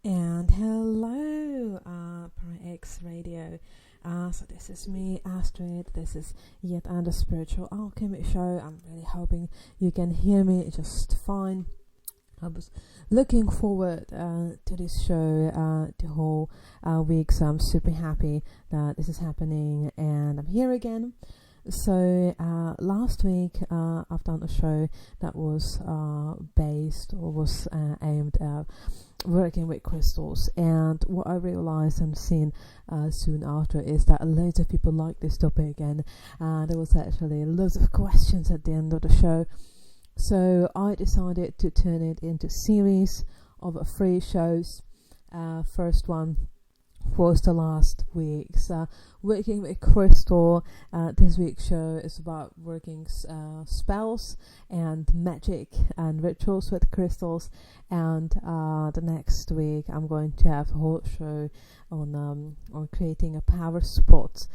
And hello, X Radio. So this is me, Astrid. This is yet another Spiritual Alchemy show. I'm really hoping you can hear me just fine. I was looking forward to this show the whole week, so I'm super happy that this is happening and I'm here again. So last week I've done a show that was aimed at working with crystals, and what I realized and seen soon after is that loads of people like this topic, and there was actually loads of questions at the end of the show. So I decided to turn it into a series of 3 shows. First one was the last week's working with crystal. This week's show is about working spells and magic and rituals with crystals, and the next week I'm going to have a whole show on creating a power spot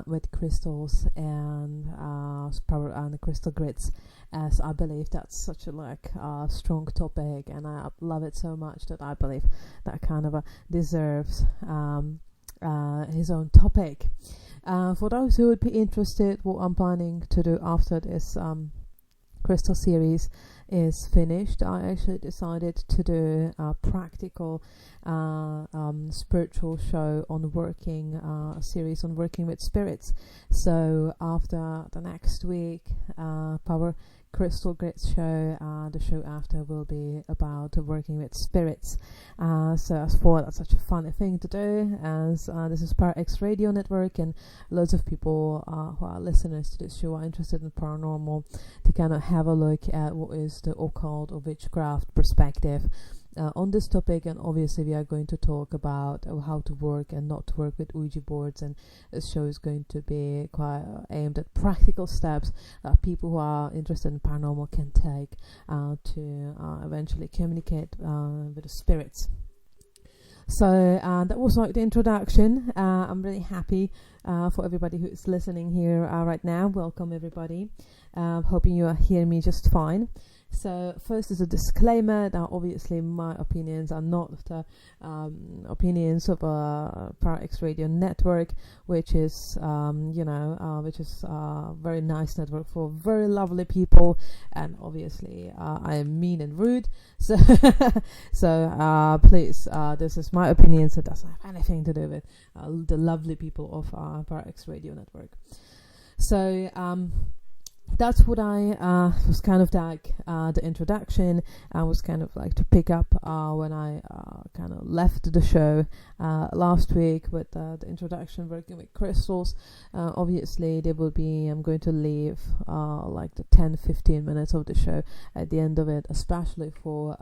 with crystals and power and crystal grids, as I believe that's such a strong topic, and I love it so much that I believe that kind of deserves his own topic. For those who would be interested, what I'm planning to do after this crystal series is finished, I actually decided to do a practical spiritual show on working, a series on working with spirits. So after the next week power crystal grid show, the show after will be about working with spirits. So I thought that's such a funny thing to do, as this is Power X Radio Network, and loads of people who are listeners to this show are interested in paranormal, to kind of have a look at what is the occult or witchcraft perspective on this topic. And obviously we are going to talk about how to work and not to work with Ouija boards, and this show is going to be quite aimed at practical steps that people who are interested in paranormal can take to eventually communicate with the spirits. So that was the introduction. I'm really happy for everybody who is listening here right now. Welcome everybody. Hoping you hear me just fine. So first is a disclaimer that obviously my opinions are not the opinions of Power X Radio Network, which is a very nice network for very lovely people, and obviously I am mean and rude. So please, this is my opinion, so it doesn't have anything to do with the lovely people of Power X Radio Network. So that's what I was kind of the introduction. I was kind of to pick up when I kind of left the show last week with the introduction, working with crystals. Obviously I'm going to leave the 10-15 minutes of the show at the end of it, especially for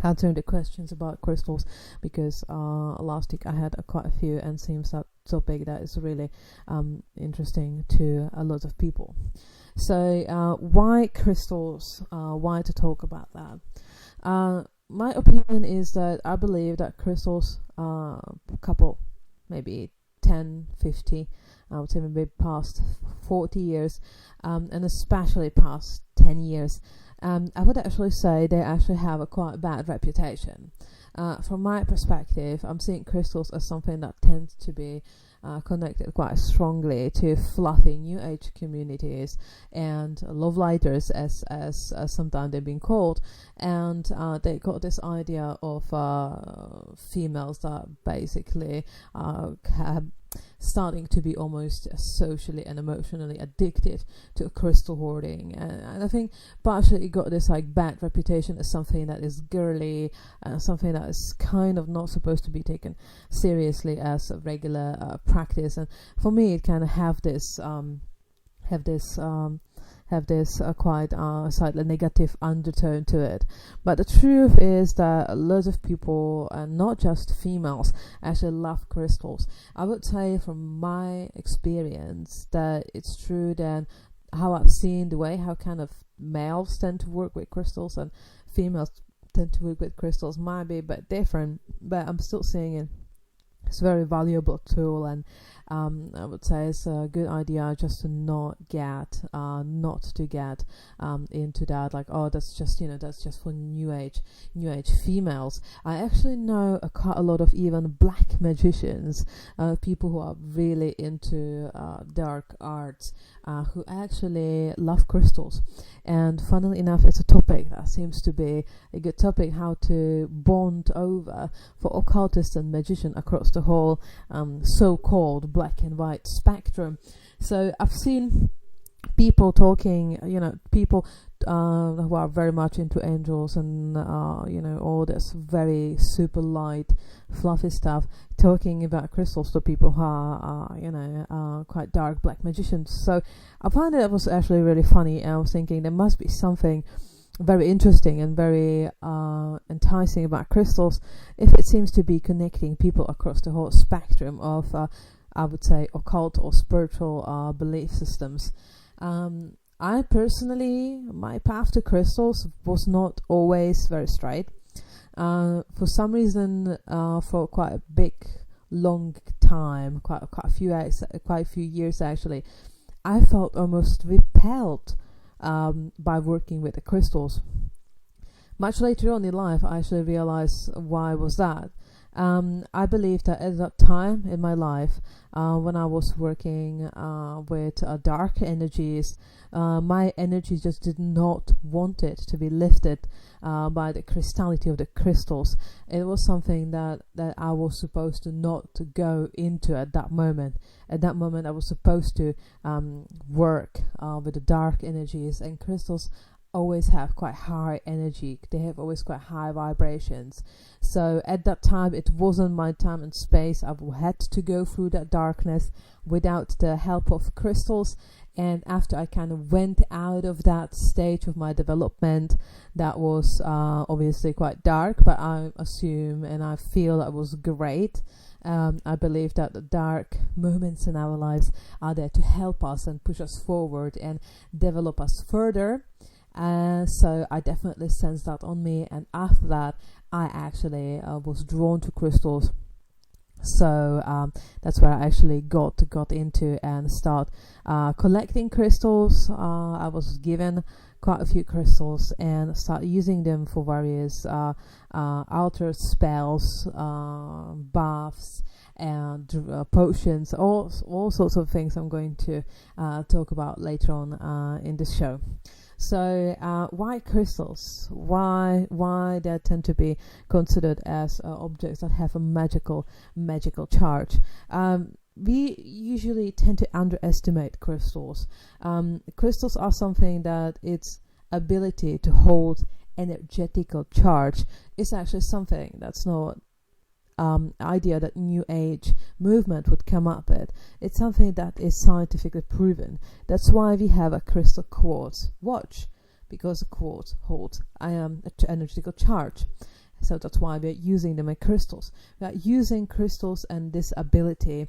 answering the questions about crystals, because last week I had quite a few, and seems that topic that is really interesting to a lot of people. So why crystals? Why to talk about that? My opinion is that I believe that crystals, couple maybe 10, 50, I would say maybe past 40 years, and especially past 10 years, I would actually say they actually have a quite bad reputation. From my perspective, I'm seeing crystals as something that tends to be connected quite strongly to fluffy new age communities and love lighters, as sometimes they've been called, and they got this idea of females that basically have starting to be almost socially and emotionally addicted to crystal hoarding, and I think partially it got this bad reputation as something that is girly, something that is kind of not supposed to be taken seriously as a regular practice. And for me, it kind of have this quite slightly negative undertone to it. But the truth is that lots of people, and not just females, actually love crystals. I would say from my experience that it's true that how I've seen the way how kind of males tend to work with crystals and females tend to work with crystals might be a bit different, but I'm still seeing it It's a very valuable tool, and I would say it's a good idea just to not to get into that, like, oh, that's just for new age females. I actually know quite a lot of even black magicians, people who are really into dark arts, who actually love crystals. And funnily enough, it's a topic that seems to be a good topic, how to bond over for occultists and magicians across the whole so-called black and white spectrum. So I've seen people talking, people who are very much into angels and all this very super light fluffy stuff, talking about crystals to people who are quite dark black magicians. So I found it was actually really funny, and I was thinking there must be something very interesting and very enticing about crystals if it seems to be connecting people across the whole spectrum of I would say occult or spiritual belief systems. I personally, my path to crystals was not always very straight. For some reason, for quite a big, long time, quite a few years actually, I felt almost repelled by working with the crystals. Much later on in life, I actually realized why was that. I believe that at that time in my life, when I was working with dark energies, my energy just did not want it to be lifted by the crystality of the crystals. It was something that I was supposed to not to go into at that moment. At that moment, I was supposed to work with the dark energies, and crystals always have quite high energy. They have always quite high vibrations. So at that time, it wasn't my time and space. I had to go through that darkness without the help of crystals. And after I kind of went out of that stage of my development, that was obviously quite dark, but I assume and I feel that was great. I believe that the dark moments in our lives are there to help us and push us forward and develop us further. So I definitely sensed that on me, and after that I actually was drawn to crystals. So that's where I actually got into and start collecting crystals. I was given quite a few crystals and start using them for various altar spells, baths, and potions, all sorts of things I'm going to talk about later on in this show. So why crystals? Why they tend to be considered as objects that have a magical charge? We usually tend to underestimate crystals. Crystals are something that its ability to hold energetical charge is actually something that's not idea that New Age movement would come up with. It's something that is scientifically proven. That's why we have a crystal quartz watch, because a quartz holds an energetical charge. So that's why we're using them as crystals. We are using crystals and this ability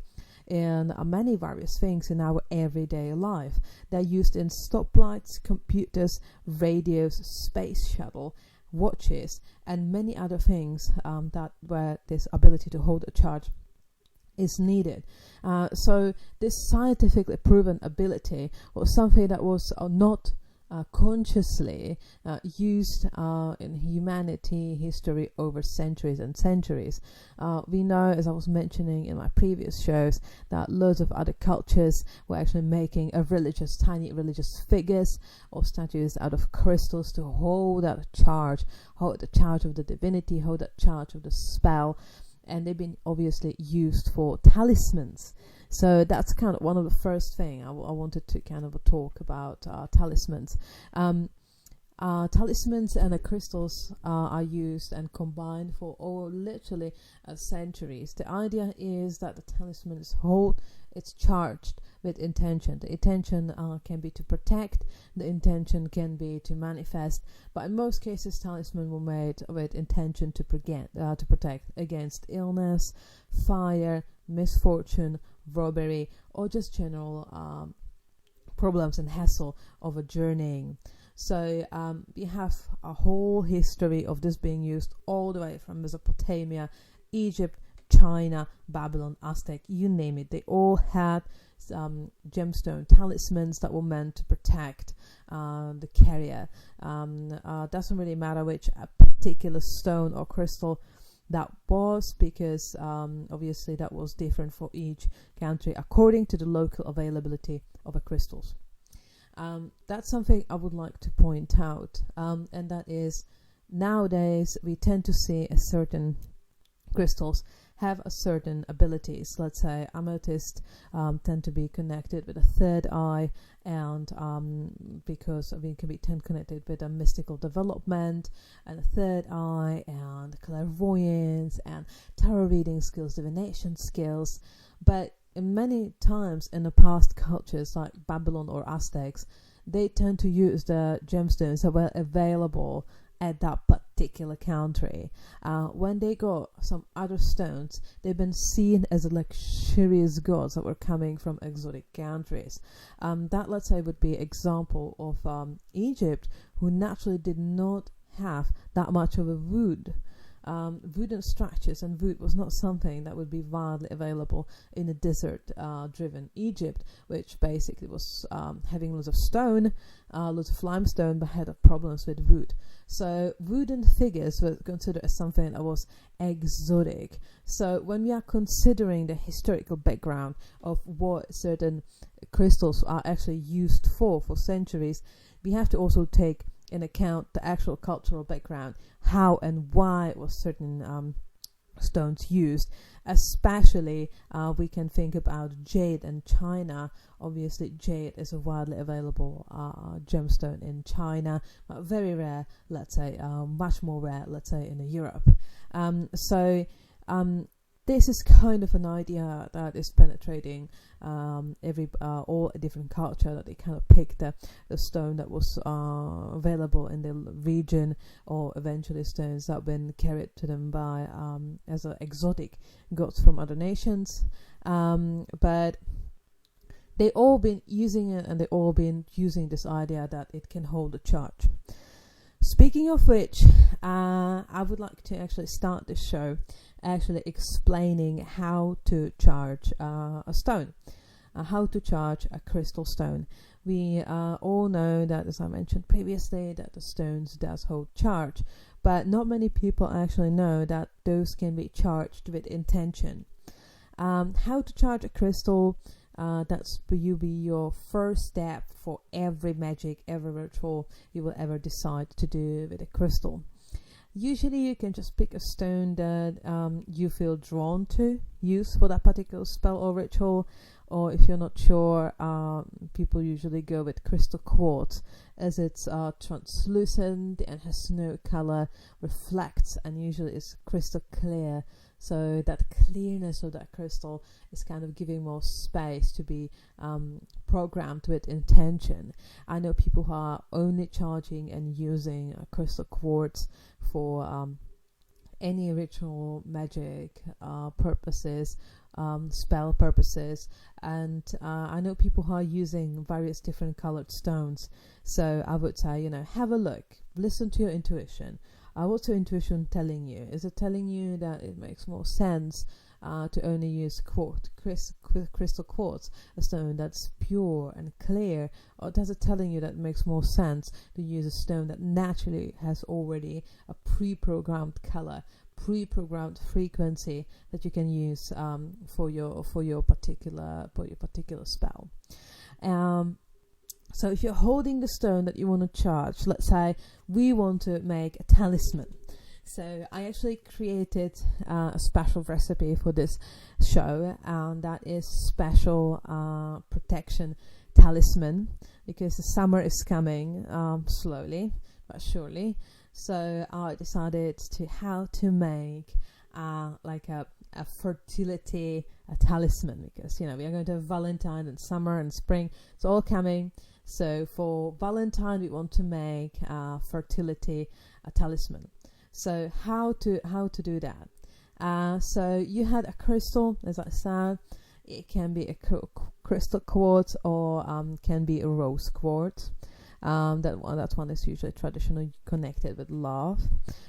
in many various things in our everyday life. They're used in stoplights, computers, radios, space shuttle, watches, and many other things that where this ability to hold a charge is needed. So this scientifically proven ability was something that was not consciously used in humanity history over centuries and centuries. We know, as I was mentioning in my previous shows, that loads of other cultures were actually making tiny religious figures or statues out of crystals to hold that charge, hold the charge of the divinity, hold that charge of the spell, and they've been obviously used for talismans. So that's kind of one of the first things I wanted to kind of talk about, talismans. Talismans and crystals are used and combined for literally centuries. The idea is that the talisman is it's charged with intention. The intention can be to protect, the intention can be to manifest, but in most cases talismans were made with intention to protect against illness, fire, misfortune, robbery, or just general problems and hassle of a journeying. So we have a whole history of this being used all the way from Mesopotamia, Egypt, China, Babylon, Aztec, you name it. They all had gemstone talismans that were meant to protect the carrier. Doesn't really matter which particular stone or crystal that was, because obviously that was different for each country according to the local availability of the crystals. That's something I would like to point out, and that is, nowadays we tend to see a certain crystals have a certain abilities. Let's say amethyst tend to be connected with a third eye, and because it can be connected with a mystical development and a third eye and clairvoyance and tarot reading skills, divination skills. But many times in the past cultures like Babylon or Aztecs, they tend to use the gemstones that were available at that particular country. When they got some other stones, they've been seen as luxurious gods that were coming from exotic countries. That, let's say, would be example of Egypt, who naturally did not have that much of a wood. Wooden structures, and wood was not something that would be widely available in a desert-driven Egypt, which basically was having lots of stone, lots of limestone, but had problems with wood. So wooden figures were considered as something that was exotic. So when we are considering the historical background of what certain crystals are actually used for centuries, we have to also take in account the actual cultural background, how and why was certain stones used. Especially we can think about jade and China. Obviously jade is a widely available gemstone in China, but very rare, let's say, much more rare, let's say, in Europe. This is kind of an idea that is penetrating all a different culture, that they kind of picked the stone that was available in the region, or eventually stones that have been carried to them by as exotic gods from other nations. But they all been using it, and they all been using this idea that it can hold a charge. Speaking of which, I would like to actually start this show actually explaining how to charge a stone, how to charge a crystal stone. We all know that, as I mentioned previously, that the stones does hold charge, but not many people actually know that those can be charged with intention. How to charge a crystal, that's will be your first step for every magic, every ritual you will ever decide to do with a crystal. Usually you can just pick a stone that you feel drawn to use for that particular spell or ritual, or if you're not sure, people usually go with crystal quartz, as it's translucent and has no color, reflects, and usually is crystal clear. So that clearness of that crystal is kind of giving more space to be programmed with intention. I know people who are only charging and using crystal quartz for any ritual magic purposes, spell purposes, and I know people who are using various different colored stones. So I would say, have a look, listen to your intuition. What's your intuition telling you? Is it telling you that it makes more sense to only use crystal quartz, a stone that's pure and clear, or does it telling you that it makes more sense to use a stone that naturally has already a pre-programmed color, pre-programmed frequency that you can use for your particular spell? So if you're holding the stone that you want to charge, let's say we want to make a talisman. So I actually created a special recipe for this show, and that is special protection talisman, because the summer is coming slowly but surely. So I decided how to make like a fertility talisman, because we are going to have Valentine and summer and spring. It's all coming. So for Valentine, we want to make fertility talisman. So how to do that? So you had a crystal, as I said. It can be a crystal quartz, or can be a rose quartz. That one is usually traditionally connected with love.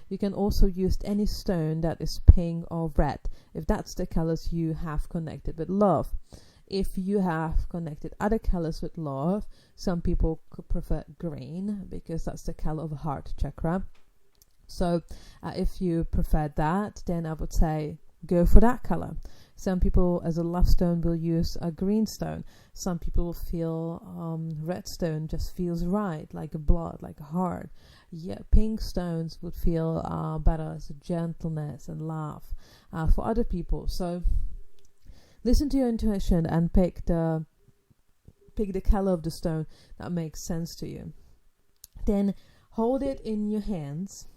You can also use any stone that is pink or red, if that's the colors you have connected with love. If you have connected other colors with love, some people could prefer green because that's the color of the heart chakra. So if you prefer that, then I would say go for that color. Some people as a love stone will use a green stone. Some people feel red stone just feels right, like a blood, like a heart. Yeah, pink stones would feel better as a gentleness and love for other people. So listen to your intuition and pick the color of the stone that makes sense to you. Then hold it in your hands.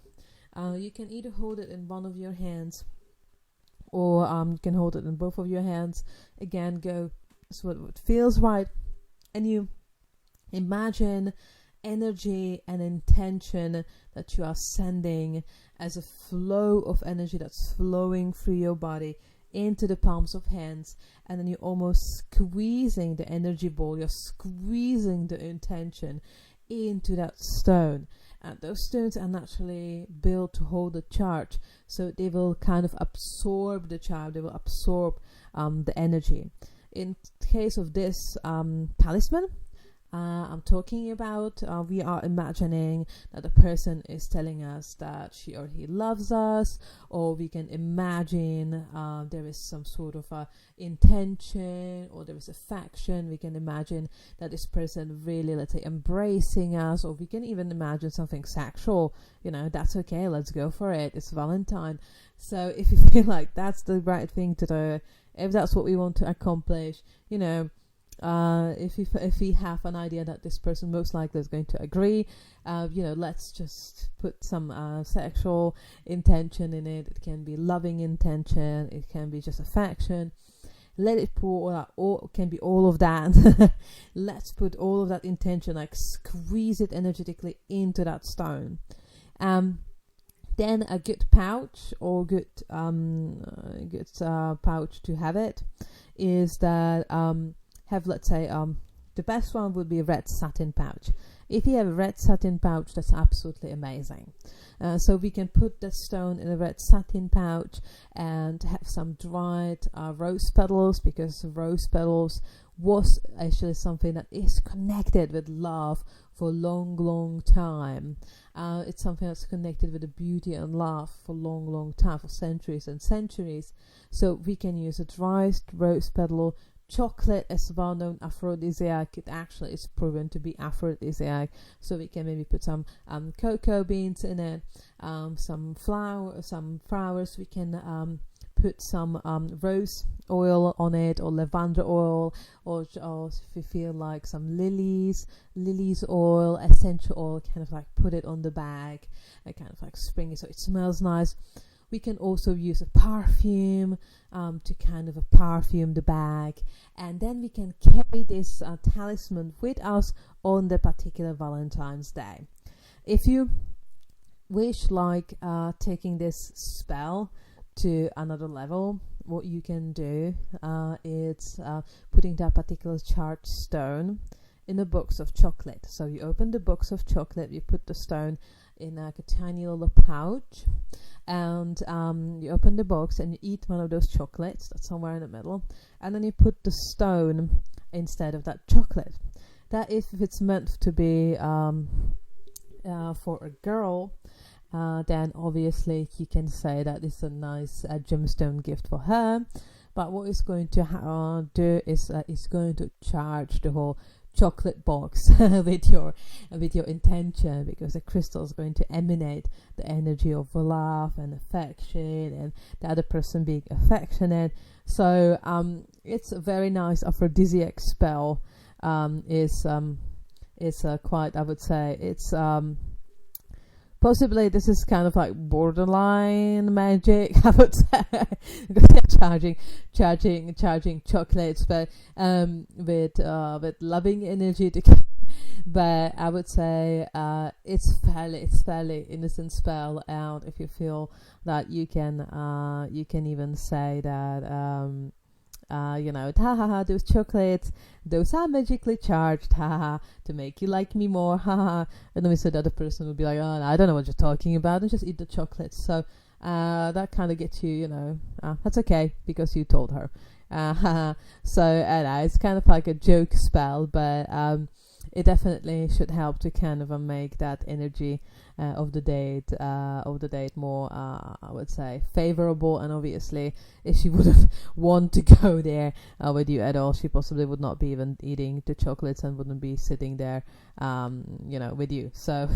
You can either hold it in one of your hands, or you can hold it in both of your hands. Again, go so it feels right, and you imagine energy and intention that you are sending as a flow of energy that's flowing through your body into the palms of hands, and then you're almost squeezing the energy ball, you're squeezing the intention into that stone. And those stones are naturally built to hold the charge, so they will kind of absorb the charge, they will absorb the energy. In case of this talisman I'm talking about, we are imagining that the person is telling us that she or he loves us, or we can imagine there is some sort of intention, or there is affection. We can imagine that this person really, let's say, embracing us, or we can even imagine something sexual. That's okay, let's go for it, it's Valentine. So if you feel like that's the right thing to do, if that's what we want to accomplish, if we have an idea that this person most likely is going to agree, let's just put some sexual intention in it. It can be loving intention, it can be just affection. Let it pour out, or can be all of that. Let's put all of that intention, like squeeze it energetically into that stone. Then a good pouch, or good pouch to have it, is that have, let's say, the best one would be a red satin pouch. If you have a red satin pouch, that's absolutely amazing. So we can put the stone in a red satin pouch and have some dried rose petals, because rose petals was actually something that is connected with love for a long time. It's something that's connected with the beauty and love for long time, for centuries and centuries. So we can use a dried rose petal. Chocolate is a well-known aphrodisiac. It actually is proven to be aphrodisiac. So we can maybe put some cocoa beans in it, some flowers. We can put some rose oil on it, or lavender oil, or if you feel like some lilies oil, essential oil, kind of like put it on the bag, kind of like spring it so it smells nice. We can also use a perfume to kind of perfume the bag, and then we can carry this talisman with us on the particular Valentine's Day. If you wish, like taking this spell to another level, what you can do is putting that particular charged stone in a box of chocolate. So you open the box of chocolate, you put the stone in like a tiny little pouch, and you open the box and you eat one of those chocolates that's somewhere in the middle, and then you put the stone instead of that chocolate. That if it's meant to be for a girl, then obviously you can say that it's a nice gemstone gift for her. But what it's going to do is it's going to charge the whole chocolate box with your intention, because the crystal is going to emanate the energy of love and affection, and the other person being affectionate. So it's a very nice aphrodisiac spell. It's quite, I would say, it's possibly this is kind of like borderline magic, I would say. charging chocolates, but with loving energy to but I would say it's fairly innocent spell. And if you feel that you can even say that those chocolates, those are magically charged, to make you like me more, and then we said the other person would be like, oh, I don't know what you're talking about, and just eat the chocolates. So that kind of gets you, that's okay because you told her. So it's kind of like a joke spell, but it definitely should help to kind of make that energy of the date more, I would say, favorable. And obviously, if she wouldn't want to go there with you at all, she possibly would not be even eating the chocolates and wouldn't be sitting there, with you. So,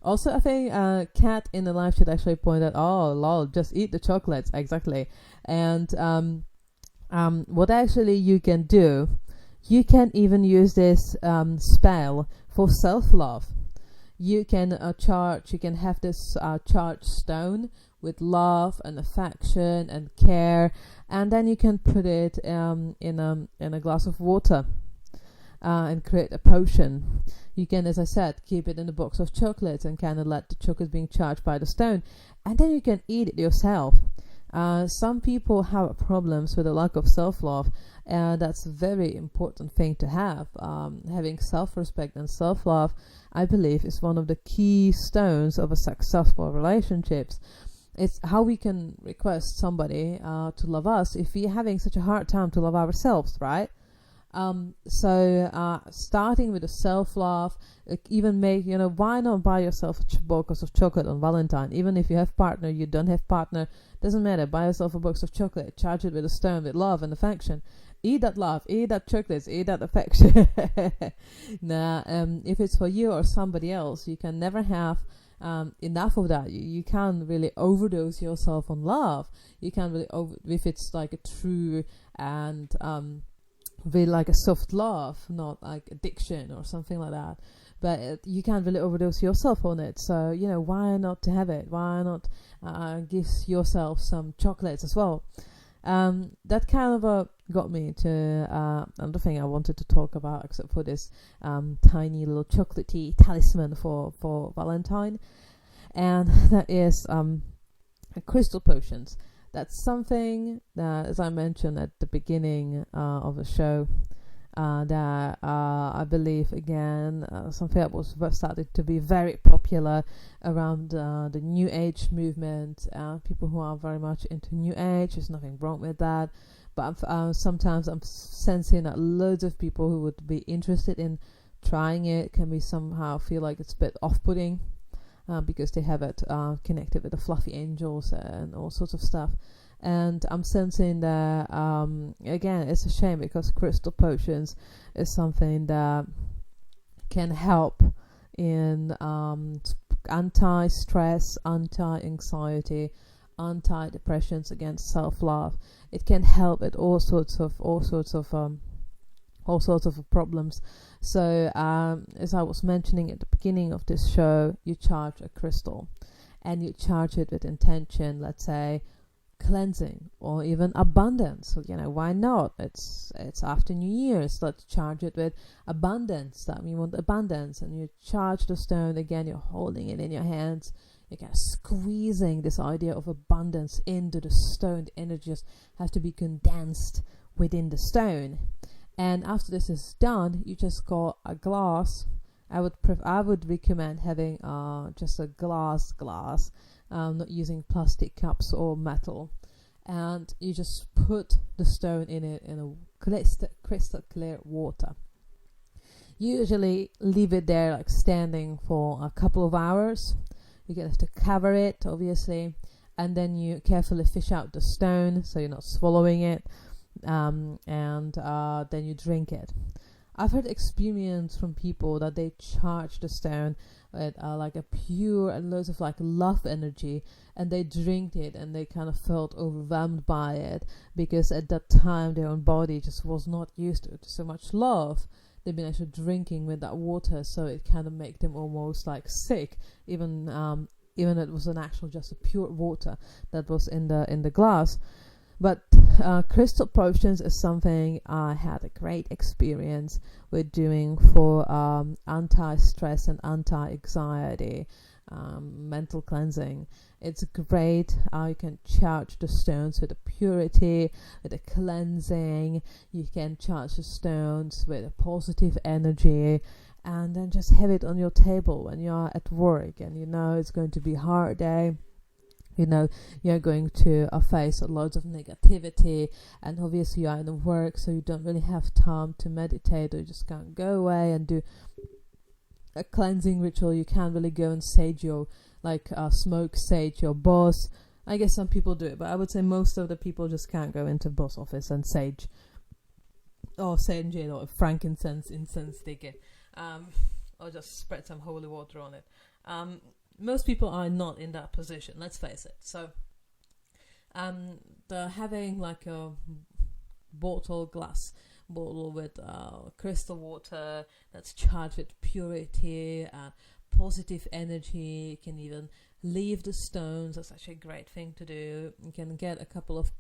also, I think Kat in the live chat actually pointed out, oh, lol, just eat the chocolates, exactly. And what actually you can do. You can even use this spell for self-love. You can have this charged stone with love and affection and care, and then you can put it in a glass of water and create a potion. You can, as I said, keep it in a box of chocolates and kind of let the chocolate being charged by the stone, and then you can eat it yourself. Some people have problems with a lack of self-love, and that's a very important thing to have. Having self-respect and self-love, I believe, is one of the keystones of a successful relationships. It's how we can request somebody to love us if we're having such a hard time to love ourselves, right? So starting with the self-love, even make, why not buy yourself a box of chocolate on Valentine? Even if you have partner, you don't have partner, doesn't matter. Buy yourself a box of chocolate, charge it with a stone with love and affection. Eat that love, eat that chocolates, eat that affection. If it's for you or somebody else, you can never have enough of that. You can't really overdose yourself on love. You can't really if it's like a true and with like a soft love, not like addiction or something like that. But you can't really overdose yourself on it. So, why not to have it? Why not give yourself some chocolates as well? That kind of got me to another thing I wanted to talk about, except for this tiny little chocolatey talisman for Valentine. And that is crystal potions. That's something that, as I mentioned at the beginning of the show, that I believe, again, something that was started to be very popular around the New Age movement. People who are very much into New Age, there's nothing wrong with that. But sometimes I'm sensing that loads of people who would be interested in trying it can be somehow feel like it's a bit off-putting. Because they have it connected with the fluffy angels and all sorts of stuff. And I'm sensing that, again, it's a shame because crystal potions is something that can help in anti-stress, anti-anxiety, anti-depressions, against self-love. It can help with all sorts of problems. So as I was mentioning at the beginning of this show, you charge a crystal and you charge it with intention, let's say cleansing or even abundance. So, why not? It's after New Year's, let's charge it with abundance. That we want abundance, and you charge the stone. Again, you're holding it in your hands, you're kind of squeezing this idea of abundance into the stone. The energy just has to be condensed within the stone. And after this is done, you just got a glass. I would recommend having just a glass, not using plastic cups or metal. And you just put the stone in it in a crystal clear water. You usually leave it there like standing for a couple of hours. You have to cover it, obviously, and then you carefully fish out the stone so you're not swallowing it. And then you drink it. I've heard experience from people that they charge the stone with like a pure and loads of like love energy, and they drink it and they kind of felt overwhelmed by it because at that time their own body just was not used to so much love. They've been actually drinking with that water, so it kind of made them almost like sick, even it was an actual just a pure water that was in the glass. But crystal potions is something I had a great experience with doing for anti-stress and anti-anxiety. mental cleansing. It's great. You can charge the stones with a purity, with a cleansing. You can charge the stones with a positive energy, and then just have it on your table when you're at work and you know it's going to be a hard day. You know, you're going to face loads of negativity, and obviously you are in work, so you don't really have time to meditate, or you just can't go away and do a cleansing ritual. You can't really go and sage your, smoke sage your boss. I guess some people do it, but I would say most of the people just can't go into boss office and sage, or sage it, or frankincense, incense stick it, or just spread some holy water on it. Most people are not in that position, let's face it. So the having like a glass bottle with crystal water that's charged with purity and positive energy. You can even leave the stones. That's actually a great thing to do. You can get a couple of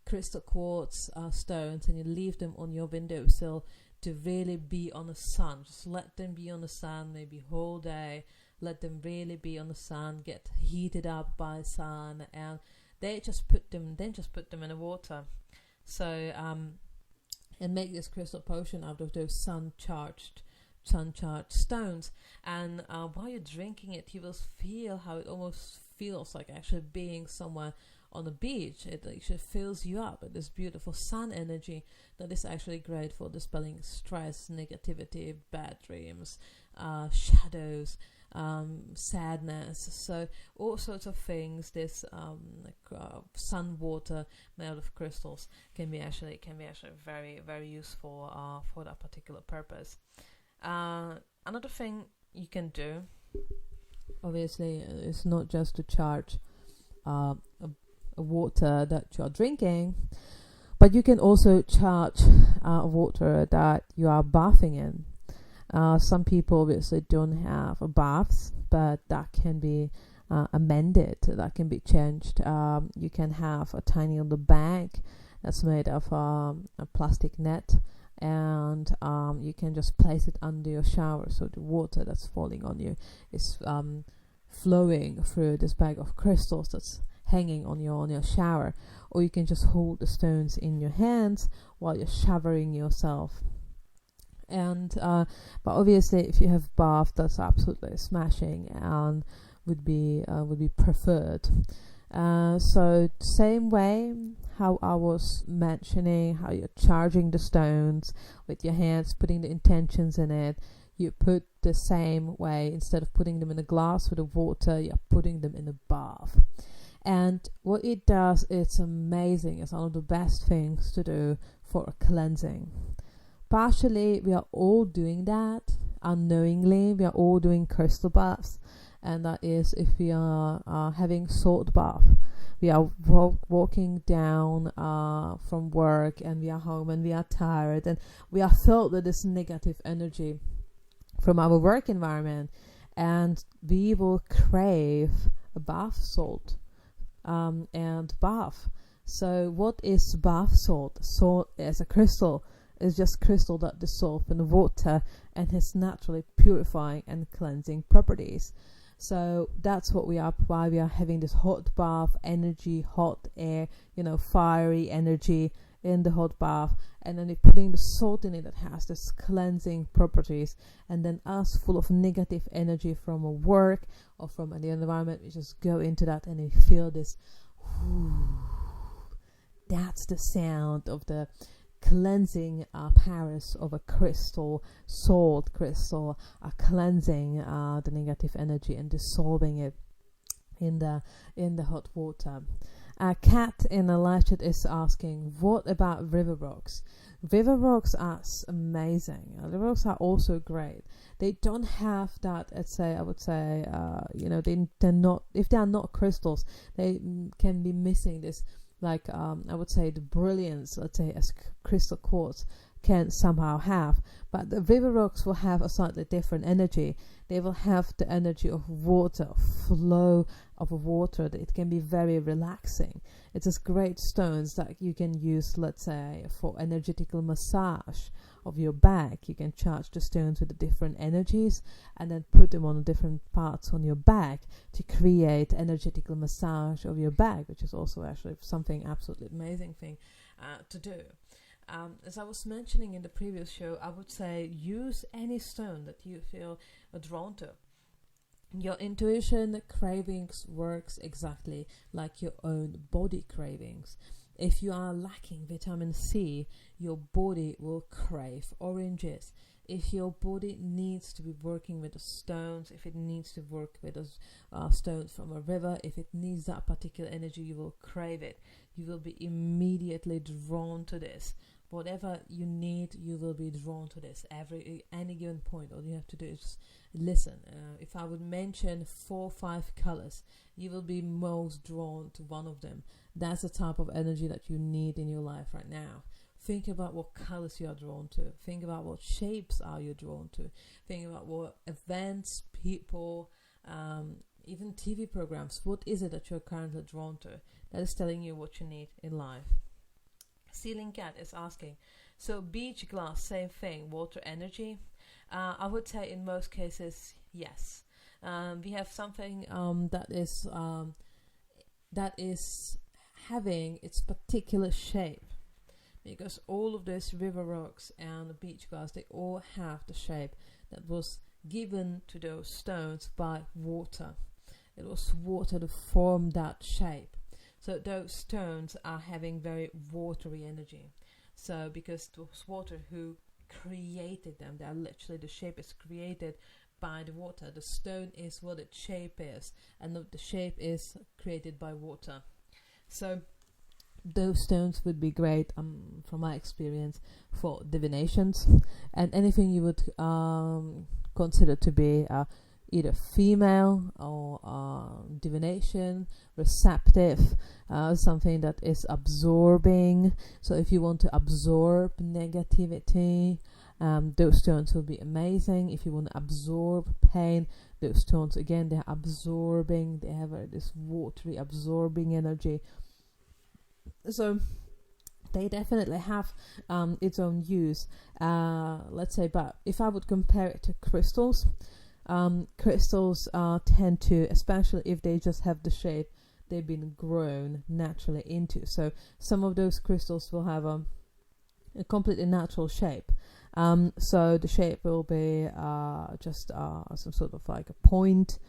crystal quartz stones and you leave them on your windowsill to really be on the sun. Just let them be on the sun, maybe whole day. Let them really be on the sun, get heated up by the sun, and then just put them in the water. So and make this crystal potion out of those sun charged stones. And while you're drinking it, you will feel how it almost feels like actually being somewhere on the beach. It actually fills you up with this beautiful sun energy that is actually great for dispelling stress, negativity, bad dreams, shadows, sadness. So all sorts of things. This sun water made out of crystals can be actually very, very useful for that particular purpose. Another thing you can do, obviously, is not just to charge a water that you're drinking, but you can also charge water that you are bathing in. Some people obviously don't have baths, but that can be amended, that can be changed. You can have a tiny little bag that's made of a plastic net, and you can just place it under your shower, so the water that's falling on you is flowing through this bag of crystals that's hanging on your shower. Or you can just hold the stones in your hands while you're showering yourself. And but obviously, if you have bath, that's absolutely smashing and would be preferred. So same way how I was mentioning, how you're charging the stones with your hands, putting the intentions in it. You put the same way, instead of putting them in a glass with the water, you're putting them in a bath. And what it does, it's amazing. It's one of the best things to do for a cleansing. Partially, we are all doing that unknowingly. We are all doing crystal baths, and that is if we are having salt bath. We are walking down from work, and we are home, and we are tired, and we are filled with this negative energy from our work environment, and we will crave a bath salt and bath. So what is bath salt? Salt is a crystal. It's just crystal that dissolves in the water and has naturally purifying and cleansing properties. So that's what why we are having this hot bath energy, hot air, fiery energy in the hot bath, and then we're putting the salt in it that has this cleansing properties, and then us full of negative energy from a work or from the environment, we just go into that and we feel this. That's the sound of the cleansing powers of a crystal, salt crystal, cleansing the negative energy and dissolving it in the hot water. Kat in the live chat is asking, what about river rocks? River rocks are amazing. River rocks are also great. They don't have that, I would say, they're not, if they are not crystals, they can be missing this, I would say, the brilliance, let's say, as crystal quartz can somehow have. But the river rocks will have a slightly different energy. They will have the energy of water, flow of water. It can be very relaxing. It's just great stones that you can use, let's say, for energetical massage of your back. You can charge the stones with the different energies and then put them on different parts on your back to create energetical massage of your back, which is also actually something absolutely amazing thing to do. As I was mentioning in the previous show, I would say use any stone that you feel drawn to. Your intuition cravings works exactly like your own body cravings. If you are lacking vitamin C, your body will crave oranges. If your body needs to be working with the stones, if it needs to work with a stone from a river, if it needs that particular energy, you will crave it. You will be immediately drawn to this. Whatever you need, you will be drawn to this. Any given point, all you have to do is just listen. If I would mention 4 or 5 colors, you will be most drawn to one of them. That's the type of energy that you need in your life right now. Think about what colors you are drawn to. Think about what shapes are you drawn to. Think about what events, people, even TV programs. What is it that you're currently drawn to? That is telling you what you need in life. Ceiling Cat is asking, so beach glass, same thing, water energy? I would say in most cases, yes. We have something that is having its particular shape, because all of these river rocks and beach glass, they all have the shape that was given to those stones by water. It was water to form that shape. So those stones are having very watery energy. So because it was water who created them, they are literally, the shape is created by the water. The stone is what its shape is, and the shape is created by water. So those stones would be great, from my experience, for divinations and anything you would consider to be either female or divination, receptive, something that is absorbing. So if you want to absorb negativity, those stones will be amazing. If you want to absorb pain, those stones, again, they're absorbing. They have this watery absorbing energy. So they definitely have its own use, let's say. But if I would compare it to crystals, crystals tend to, especially if they just have the shape they've been grown naturally into. So some of those crystals will have a completely natural shape. So the shape will be just some sort of like a point.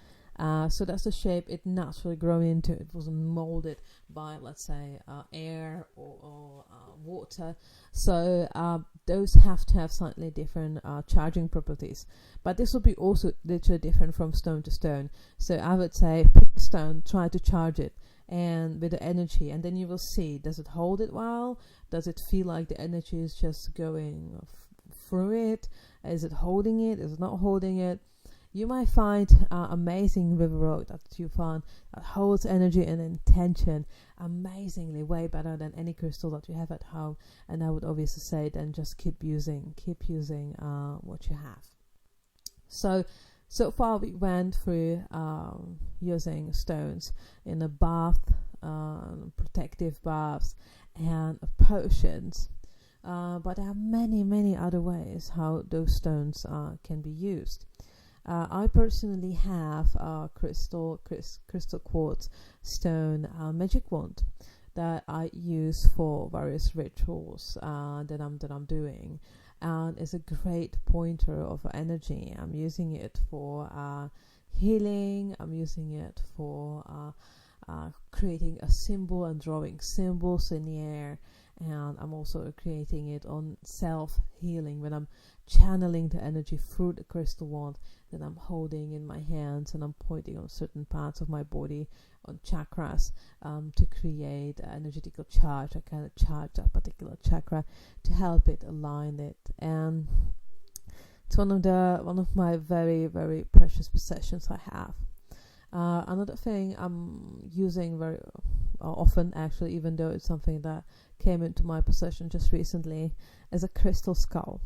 So that's the shape it naturally grown into. It wasn't molded by, let's say, air or water. So those have to have slightly different charging properties. But this will be also literally different from stone to stone. So I would say pick a stone, try to charge it and with the energy, and then you will see, does it hold it well? Does it feel like the energy is just going through it? Is it holding it? Is it not holding it? You might find amazing river rock that you find that holds energy and intention amazingly, way better than any crystal that you have at home. And I would obviously say then just keep using what you have. So far we went through using stones in a bath, protective baths, and potions. But there are many other ways how those stones can be used. I personally have a crystal quartz stone magic wand that I use for various rituals that I'm doing, and it's a great pointer of energy. I'm using it for healing. I'm using it for creating a symbol and drawing symbols in the air. And I'm also creating it on self-healing when I'm channeling the energy through the crystal wand that I'm holding in my hands, and I'm pointing on certain parts of my body, on chakras, to create an energetical charge. I kind of charge that particular chakra to help it align it. And it's one of my very, very precious possessions I have. Another thing I'm using very often, actually, even though it's something that came into my possession just recently, is a crystal skull.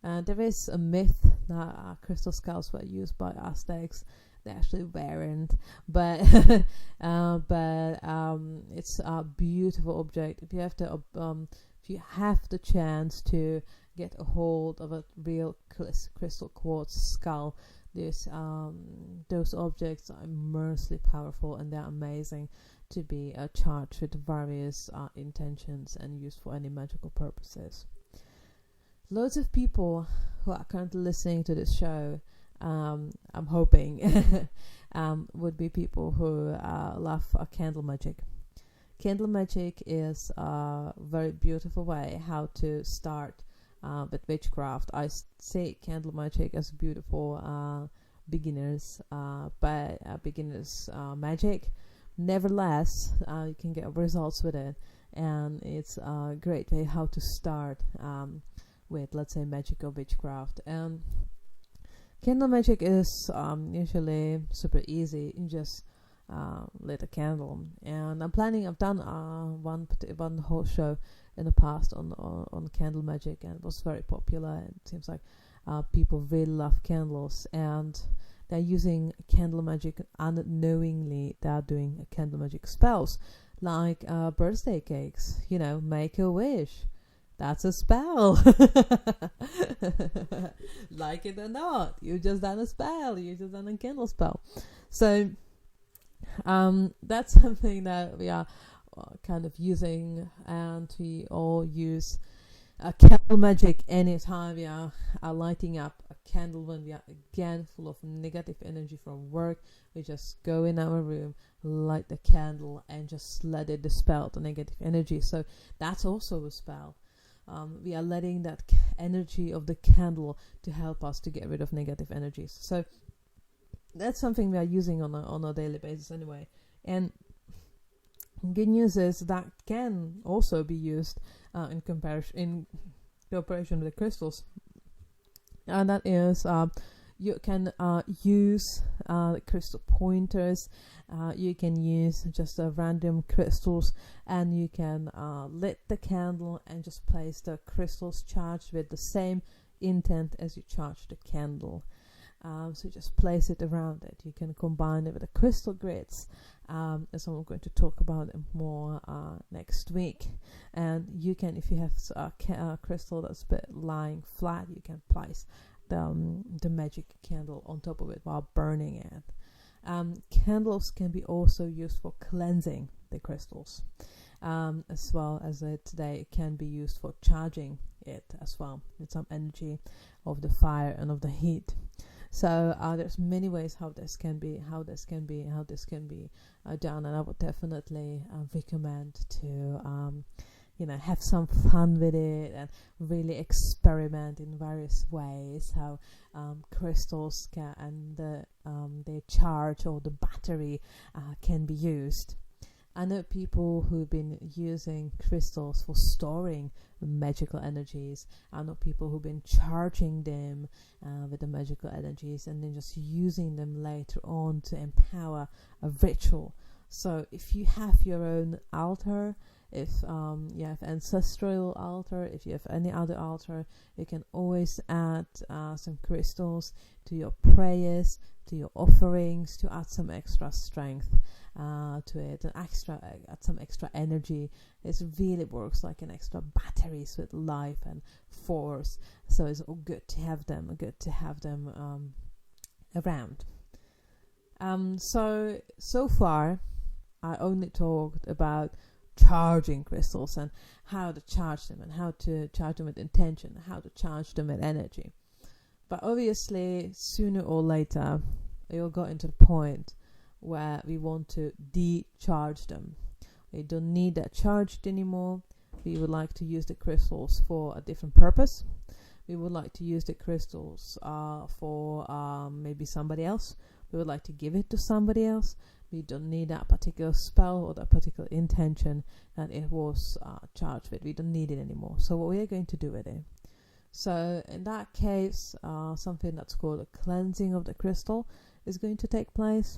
There is a myth that crystal skulls were used by Aztecs. They actually weren't, but it's a beautiful object. If you have the chance to get a hold of a real crystal quartz skull, those objects are immensely powerful, and they're amazing to be charged with various intentions and used for any magical purposes. Loads of people who are currently listening to this show, I'm hoping, would be people who love candle magic. Candle magic is a very beautiful way how to start with witchcraft. I see candle magic as beautiful beginners magic. Nevertheless, you can get results with it, and it's a great way how to start with, let's say, magic or witchcraft. And candle magic is usually super easy. You just lit a candle, and I've done one whole show in the past on candle magic, and it was very popular. And it seems like people really love candles, and they're using candle magic unknowingly. They're doing candle magic spells like birthday cakes. Make a wish. That's a spell. Like it or not, you just done a spell. You just done a candle spell. So that's something that we are kind of using, and we all use candle magic anytime we are lighting up a candle when we are again full of negative energy from work. We just go in our room, light the candle, and just let it dispel the negative energy. So that's also a spell. We are letting that energy of the candle to help us to get rid of negative energies. So that's something we are using on a daily basis anyway. And good news is that can also be used in cooperation with the crystals. And that is, you can use crystal pointers. You can use just random crystals, and you can lit the candle and just place the crystals charged with the same intent as you charge the candle. So just place it around it. You can combine it with the crystal grids, as I'm going to talk about it more next week. And you can, if you have a crystal that's a bit lying flat, you can place the magic candle on top of it while burning it. Candles can be also used for cleansing the crystals, as well as they can be used for charging it as well with some energy of the fire and of the heat. So there's many ways how this can be done, and I would definitely recommend to have some fun with it and really experiment in various ways how crystals and their charge or the battery can be used. I know people who've been using crystals for storing magical energies. I know people who've been charging them with the magical energies and then just using them later on to empower a ritual. So if you have your own altar, if you have ancestral altar, if you have any other altar, you can always add some crystals to your prayers, to your offerings, to add some extra strength to it, add some extra energy. It really works like an extra batteries with life and force. So it's all good to have them. Around. So far, I only talked about charging crystals and how to charge them and how to charge them with intention, how to charge them with energy. But obviously, sooner or later, you'll get into the point where we want to decharge them. We don't need that charged anymore. We would like to use the crystals for a different purpose. We would like to use the crystals for maybe somebody else. We would like to give it to somebody else. We don't need that particular spell or that particular intention that it was charged with. We don't need it anymore. So what we are going to do with it? So in that case, something that's called a cleansing of the crystal is going to take place.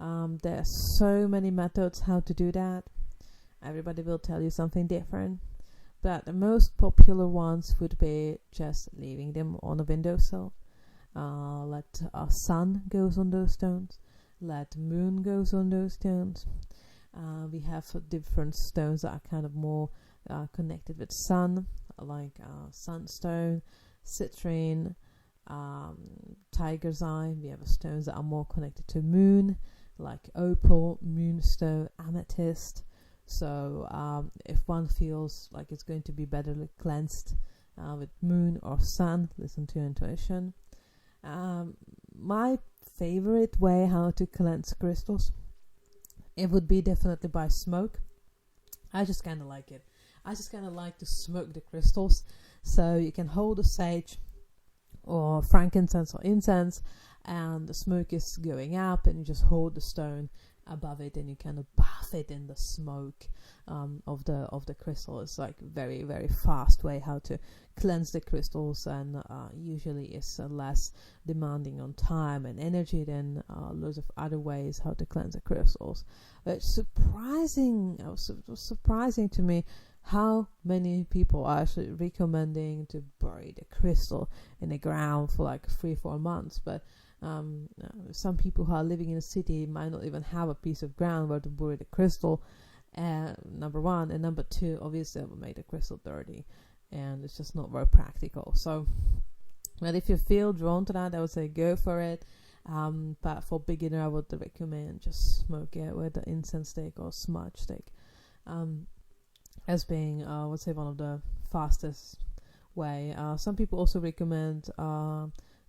There are so many methods how to do that. Everybody will tell you something different. but the most popular ones would be just leaving them on a windowsill. Let sun goes on those stones. Let moon goes on those stones. We have different stones that are kind of more connected with sun, like sunstone, citrine, tiger's eye. We have stones that are more connected to moon, like opal, moonstone, amethyst. So if one feels like it's going to be better cleansed with moon or sun, listen to your intuition. My favorite way how to cleanse crystals, it would be definitely by smoke. I just kind of like it. I just kind of like to smoke the crystals. So you can hold a sage or frankincense or incense, and the smoke is going up, and you just hold the stone above it, and you kind of bath it in the smoke of the crystal. It's like very, very fast way how to cleanse the crystals, and usually is less demanding on time and energy than loads of other ways how to cleanse the crystals. It's surprising. It was surprising to me how many people are actually recommending to bury the crystal in the ground for like 3-4 months, but some people who are living in a city might not even have a piece of ground where to bury the crystal, number one, and number two, obviously it will make the crystal dirty, and it's just not very practical. So, but if you feel drawn to that, I would say go for it. But for beginner, I would recommend just smoke it with the incense stick or smudge stick, as being, I would say, one of the fastest way. Some people also recommend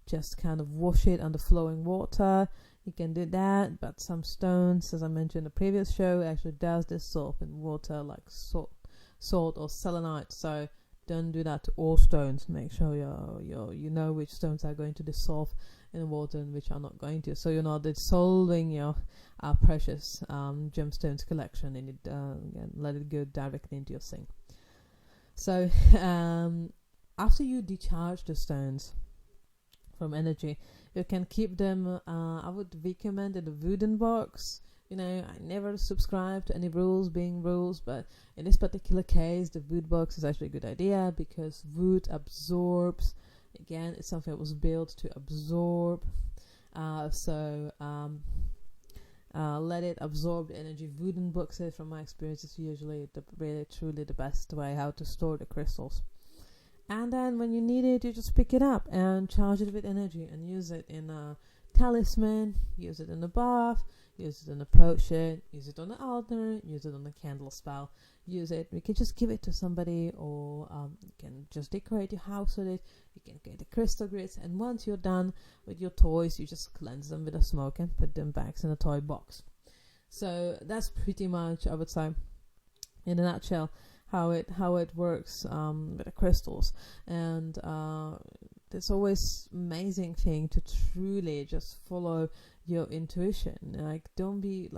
just kind of wash it under flowing water. You can do that, but some stones, as I mentioned in the previous show, actually does dissolve in water, like salt or selenite. So don't do that to all stones. Make sure you know which stones are going to dissolve in water and which are not going to. So you're not dissolving your precious gemstones collection and let it go directly into your sink. So after you decharge the stones from energy, you can keep them. I would recommend in a wooden box. I never subscribe to any rules being rules, but in this particular case, the wood box is actually a good idea because wood absorbs. Again, it's something that was built to absorb. So let it absorb the energy. Wooden boxes, from my experience, is usually really truly the best way how to store the crystals. And then when you need it, you just pick it up and charge it with energy and use it in a talisman, use it in a bath, use it in a potion, use it on the altar, use it on a candle spell, use it. You can just give it to somebody, or you can just decorate your house with it. You can get the crystal grids, and once you're done with your toys, you just cleanse them with a smoke and put them back in a toy box. So that's pretty much, I would say, in a nutshell, how it works with the crystals. And it's always amazing thing to truly just follow your intuition. Like don't be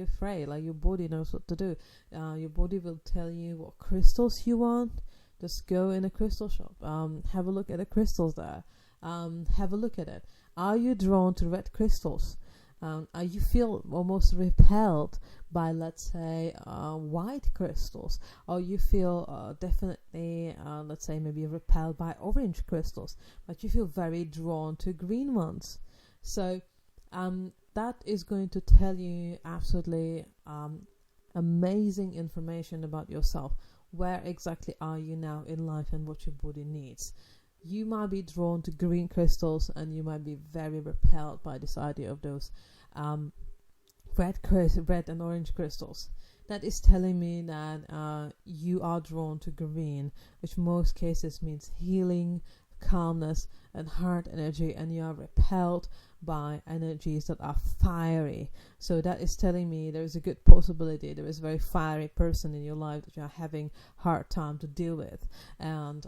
afraid. Like your body knows what to do. Your body will tell you what crystals you want. Just go in a crystal shop. Have a look at the crystals there. Have a look at it. Are you drawn to red crystals? You feel almost repelled by, let's say, white crystals, or you feel definitely, let's say, maybe repelled by orange crystals, but you feel very drawn to green ones. So that is going to tell you absolutely amazing information about yourself. Where exactly are you now in life and what your body needs? You might be drawn to green crystals, and you might be very repelled by this idea of those red and orange crystals. That is telling me that you are drawn to green, which most cases means healing, calmness, and heart energy, and you are repelled by energies that are fiery. So that is telling me there is a good possibility there is a very fiery person in your life that you are having hard time to deal with,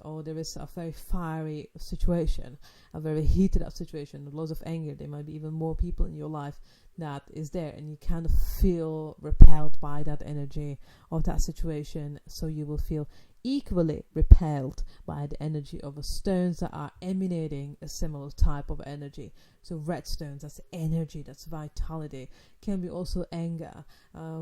or there is a very fiery situation, a very heated up situation, lots of anger. There might be even more people in your life that is there, and you kind of feel repelled by that energy or that situation. So you will feel equally repelled by the energy of the stones that are emanating a similar type of energy. So red stones, that's energy, that's vitality. Can be also anger.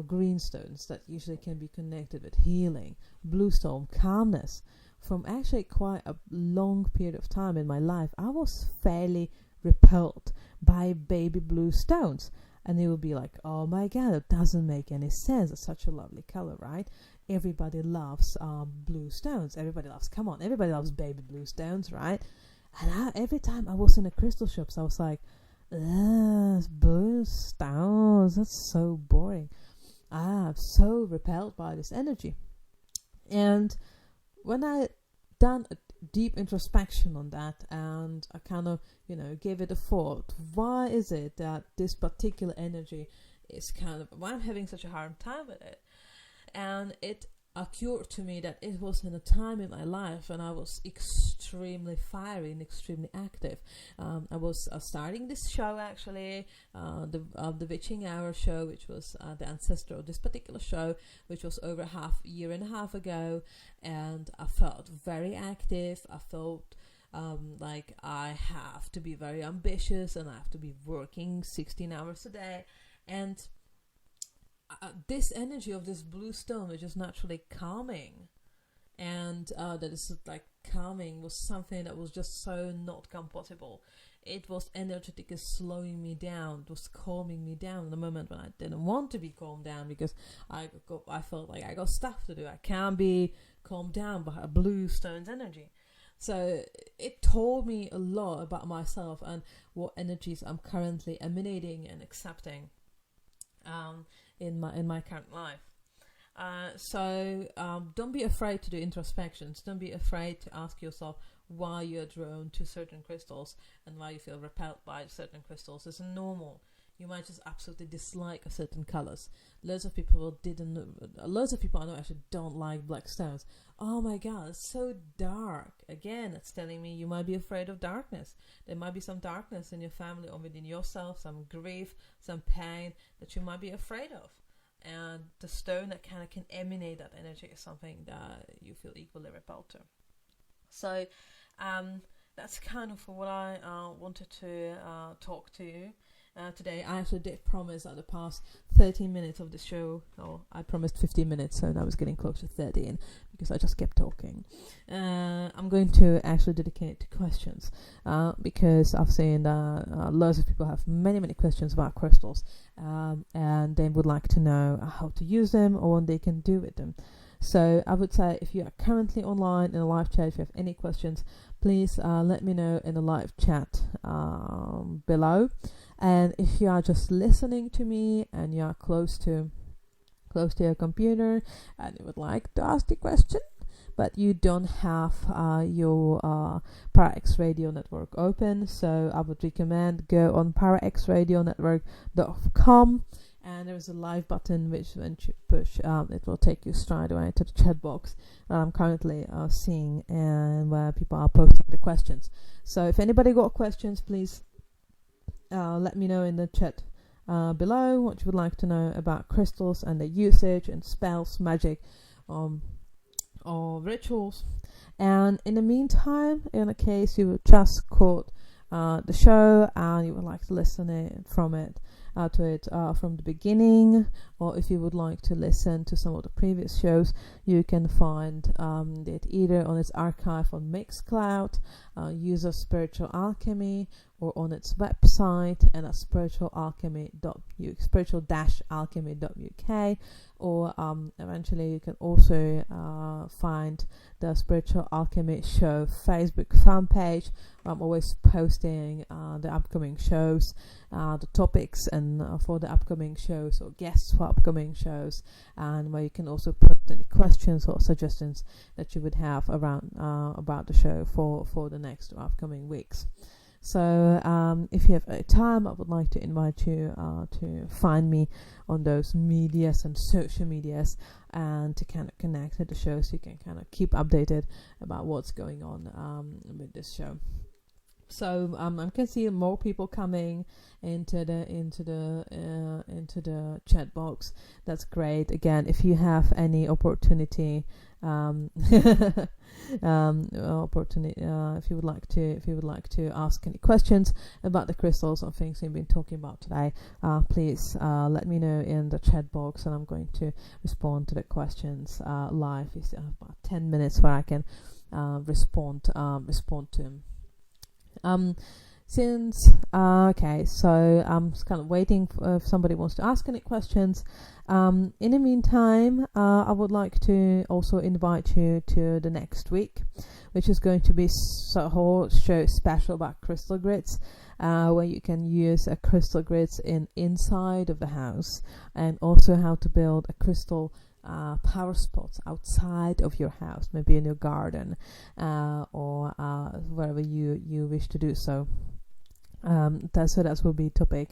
Green stones, that usually can be connected with healing. Blue stone, calmness. From actually quite a long period of time in my life, I was fairly repelled by baby blue stones. And they will be like, oh my god, it doesn't make any sense. It's such a lovely color, right? Everybody loves blue stones. Everybody loves baby blue stones, right? And every time I was in the crystal shops, I was like, blue stones, that's so boring. I'm so repelled by this energy. And when I done a deep introspection on that, and I kind of, gave it a thought, why is it that this particular energy is why I'm having such a hard time with it? And it occurred to me that it was in a time in my life when I was extremely fiery and extremely active. I was starting this show, actually, the Witching Hour show, which was the ancestor of this particular show, which was over a year and a half ago, and I felt very active. I felt like I have to be very ambitious and I have to be working 16 hours a day, and this energy of this blue stone is just naturally calming, and that is like calming was something that was just so not compatible. It was energetically slowing me down. It was calming me down in the moment when I didn't want to be calmed down, because I felt like I got stuff to do. I can't be calmed down by a blue stone's energy. So it told me a lot about myself and what energies I'm currently emanating and accepting in my current life. So don't be afraid to do introspections. Don't be afraid to ask yourself why you're drawn to certain crystals and why you feel repelled by certain crystals. It's normal. You might just absolutely dislike certain colors. Loads of people I know actually don't like black stones. Oh my god, it's so dark. Again, it's telling me you might be afraid of darkness. There might be some darkness in your family or within yourself, some grief, some pain that you might be afraid of. And the stone that kind of can emanate that energy is something that you feel equally repelled to. So that's kind of what I wanted to talk to you today. I actually did promise at the past 13 minutes of the show, I promised 15 minutes, so I was getting close to 13 because I just kept talking. I'm going to actually dedicate to questions because I've seen loads of people have many questions about crystals, and they would like to know how to use them or what they can do with them. So I would say, if you are currently online in a live chat, if you have any questions, please let me know in the live chat below. And if you are just listening to me and you are close to your computer and you would like to ask the question, but you don't have your ParaX Radio Network open, so I would recommend go on paraxradionetwork.com, and there is a live button which when you push, it will take you straight away to the chat box that I'm currently seeing, and where people are posting the questions. So if anybody got questions, please let me know in the chat below what you would like to know about crystals and their usage and spells, magic, or rituals. And in the meantime, in a case you just caught the show and you would like to listen to it from the beginning, or if you would like to listen to some of the previous shows, you can find it either on its archive on Mixcloud, use of Spiritual Alchemy, or on its website and at spiritual-alchemy.uk, or eventually you can also find the Spiritual Alchemy Show Facebook fan page. I'm always posting the upcoming shows, the topics, and for the upcoming shows, or guests for upcoming shows, and where you can also put any questions or suggestions that you would have around about the show for the next upcoming weeks. So if you have time, I would like to invite you to find me on those medias and social medias, and to kind of connect to the show so you can kind of keep updated about what's going on with this show. So I can see more people coming into the chat box. That's great. Again, if you have any opportunity, if you would like to ask any questions about the crystals or things we've been talking about today, please let me know in the chat box, and I'm going to respond to the questions live. We still have about 10 minutes where I can respond to them. So I'm just kind of waiting if somebody wants to ask any questions. In the meantime, I would like to also invite you to the next week, which is going to be a whole show special about crystal grids, where you can use a crystal grids inside of the house, and also how to build a crystal power spots outside of your house, maybe in your garden, or wherever you wish to do so. That will be topic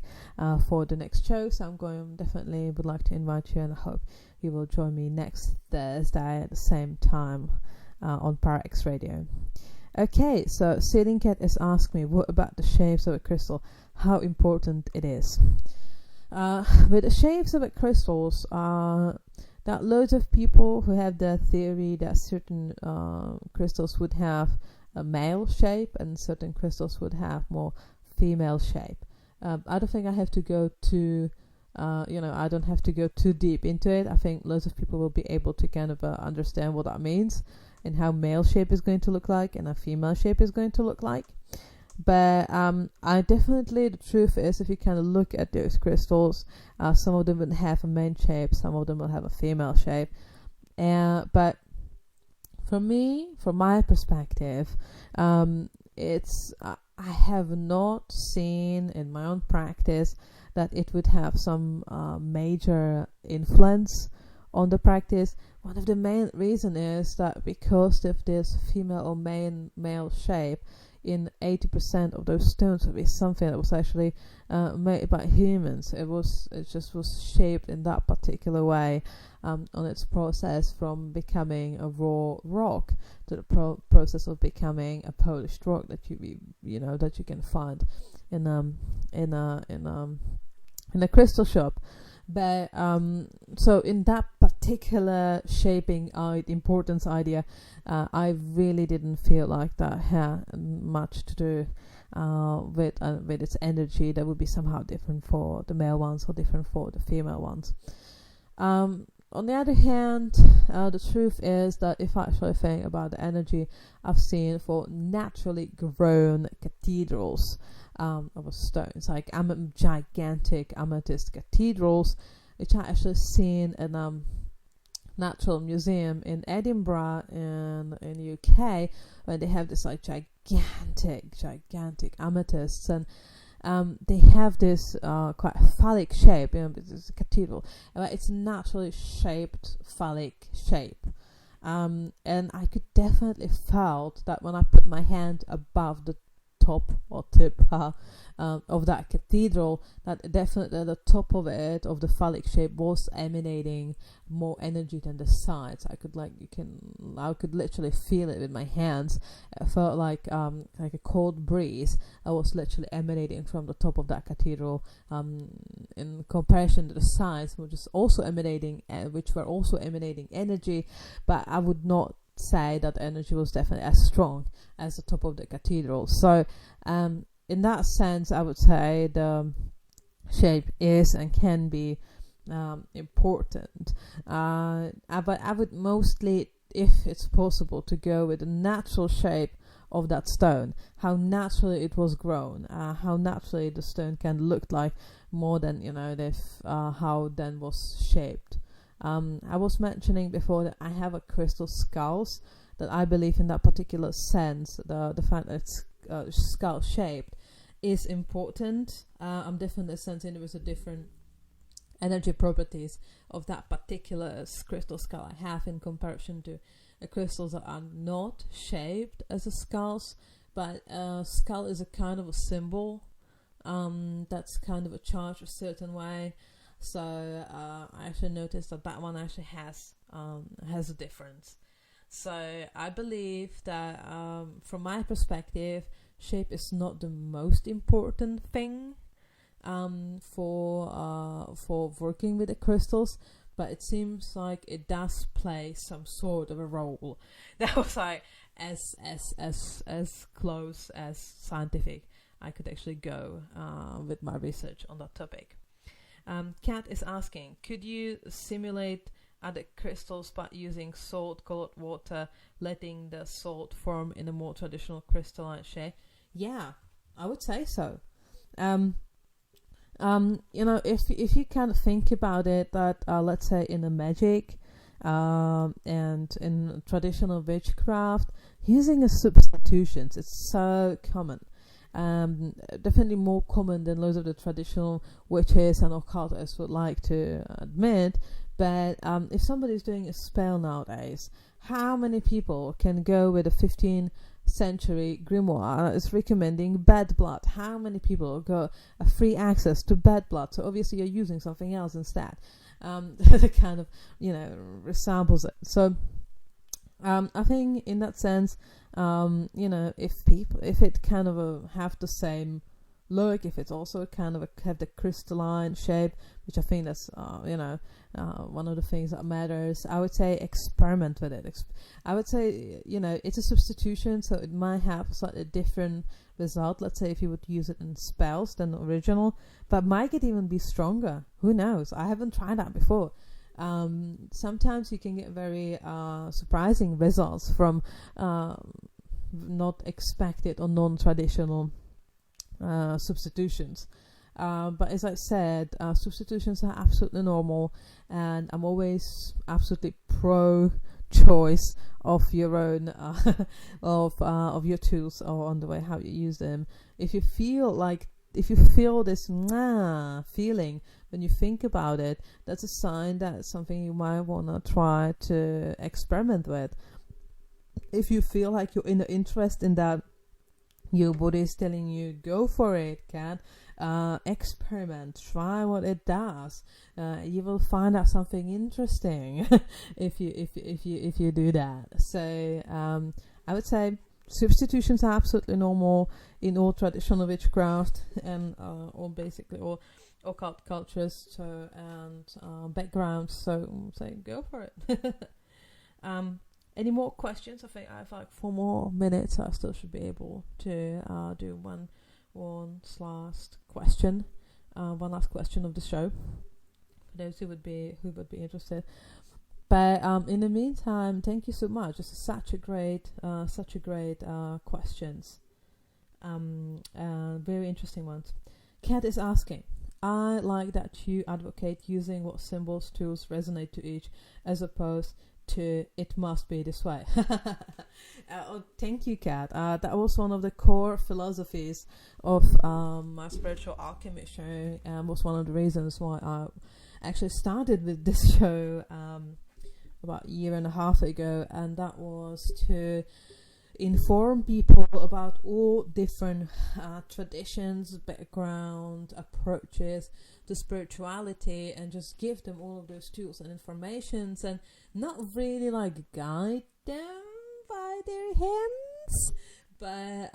for the next show. So definitely would like to invite you, and I hope you will join me next Thursday at the same time on ParaX Radio. Okay, so Sailing Cat has asked me, what about the shapes of a crystal? How important it is? With the shapes of the crystals, there are loads of people who have the theory that certain crystals would have a male shape and certain crystals would have more female shape. I don't think I have to go too I don't have to go too deep into it. I think loads of people will be able to kind of understand what that means and how male shape is going to look like and a female shape is going to look like. But I definitely, the truth is, if you kind of look at those crystals, some of them will have a male shape, some of them will have a female shape. But for me, from my perspective, I have not seen in my own practice that it would have some major influence on the practice. One of the main reason is that because of this female or male shape, in 80% of those stones would be something that was actually made by humans. It just was shaped in that particular way on its process from becoming a raw rock to the process of becoming a polished rock that that you can find in a crystal shop. But so in that particular shaping importance idea, I really didn't feel like that had much to do with its energy that would be somehow different for the male ones or different for the female ones. On the other hand, the truth is that if I actually think about the energy I've seen for naturally grown cathedrals of stones, like gigantic amethyst cathedrals, which I actually seen in Natural Museum in Edinburgh in UK, where they have this like gigantic amethysts, and they have this quite phallic shape. It's a cathedral, but it's naturally shaped phallic shape. And I could definitely felt that when I put my hand above the top or tip of that cathedral, that definitely the top of it, of the phallic shape, was emanating more energy than the sides. I could literally feel it with my hands. It felt like a cold breeze. I was literally emanating from the top of that cathedral, in comparison to the sides, which were also emanating energy, but I would not say that energy was definitely as strong as the top of the cathedral. So in that sense, I would say the shape is and can be important, but I would mostly, if it's possible, to go with the natural shape of that stone, how naturally it was grown, how naturally the stone can look like, more than how then was shaped. I was mentioning before that I have a crystal skulls, that I believe in that particular sense, the fact that it's skull shaped is important. I'm definitely sensing there was a different energy properties of that particular crystal skull I have in comparison to crystals that are not shaped as a skulls, but skull is a kind of a symbol that's kind of a charge a certain way. So I actually noticed that one actually has a difference. So I believe that from my perspective, shape is not the most important thing for working with the crystals, but it seems like it does play some sort of a role. That was like as close as scientific I could actually go with my research on that topic. Kat is asking, could you simulate other crystals by using salt-colored water, letting the salt form in a more traditional crystalline shape? Yeah, I would say so. If you kind of think about it, that let's say in a magic and in traditional witchcraft, using a substitutions, it's so common. Definitely more common than loads of the traditional witches and occultists would like to admit. But if somebody's doing a spell nowadays, how many people can go with a 15th century grimoire is recommending bad blood? How many people got a free access to bad blood? So obviously you're using something else instead. That kind of, resembles it. So I think in that sense, if it kind of have the same look, if it's also kind of have the crystalline shape, which I think that's one of the things that matters, I would say experiment with it. I would say it's a substitution, so it might have a slightly different result. Let's say if you would use it in spells than the original, but might it even be stronger? Who knows? I haven't tried that before. Sometimes you can get very surprising results from not expected or non-traditional substitutions. But as I said, substitutions are absolutely normal, and I'm always absolutely pro-choice of your own of your tools, or on the way how you use them. If you feel this feeling when you think about it, that's a sign that it's something you might want to try to experiment with. If you feel like you're in interest in that, your body is telling you, go for it, cat. Experiment, try what it does. You will find out something interesting if you do that. So I would say substitutions are absolutely normal in all traditional witchcraft and all occult cultures, and backgrounds. So say go for it. Any more questions? I think I have like 4 more minutes. I still should be able to do one last question of the show for those who would be interested. But in the meantime, thank you so much. This is such a great questions. Very interesting ones. Kat is asking, I like that you advocate using what symbols, tools resonate to each, as opposed to it must be this way. Thank you, Kat. That was one of the core philosophies of my Spiritual Alchemy show, and was one of the reasons why I actually started with this show about a year and a half ago, and that was to inform people about all different traditions, background, approaches to spirituality, and just give them all of those tools and informations, and not really like guide them by their hands, but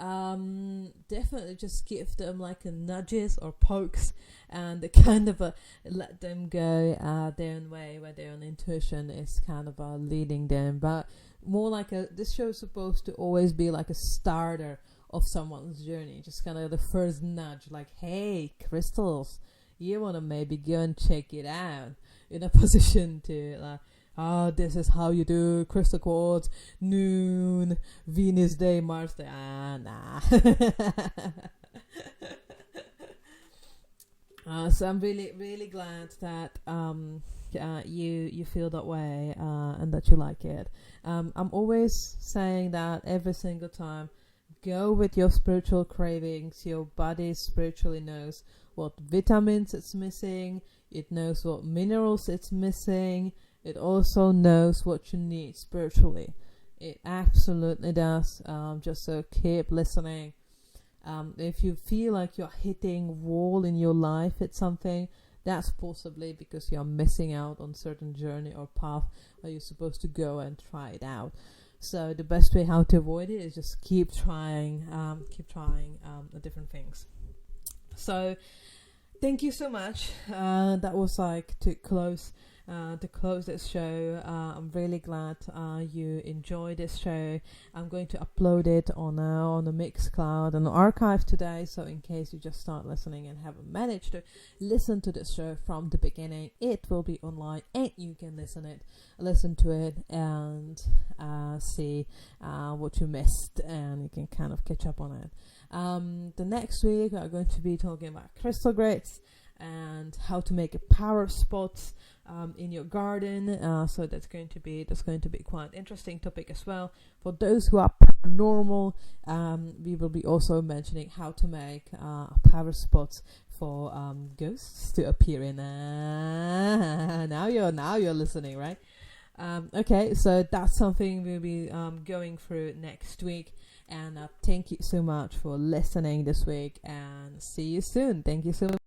definitely just give them like a nudges or pokes, and the kind of let them go their own way, where their own intuition is kind of leading them. But more like this show is supposed to always be like a starter of someone's journey, just kind of the first nudge, like, hey, crystals, you want to maybe go and check it out, in a position to like, this is how you do crystal quartz, noon, Venus day, Mars day. Nah. So I'm really, really glad that you feel that way, and that you like it. I'm always saying that every single time. Go with your spiritual cravings. Your body spiritually knows what vitamins it's missing. It knows what minerals it's missing. It also knows what you need spiritually. It absolutely does. Just so keep listening. If you feel like you're hitting wall in your life at something, that's possibly because you're missing out on certain journey or path where you're supposed to go and try it out. So the best way how to avoid it is just keep trying the different things. So thank you so much. That was like to close this show. I'm really glad you enjoyed this show. I'm going to upload it on the Mixcloud and the archive today, so in case you just start listening and haven't managed to listen to this show from the beginning, it will be online and you can listen to it and see what you missed, and you can kind of catch up on it. The next week we are going to be talking about crystal grids and how to make a power spot in your garden. So that's going to be quite an interesting topic as well. For those who are paranormal, we will be also mentioning how to make power spots for ghosts to appear in. Now you're listening, right? Okay, so that's something we'll be going through next week. And thank you so much for listening this week, and see you soon. Thank you so much.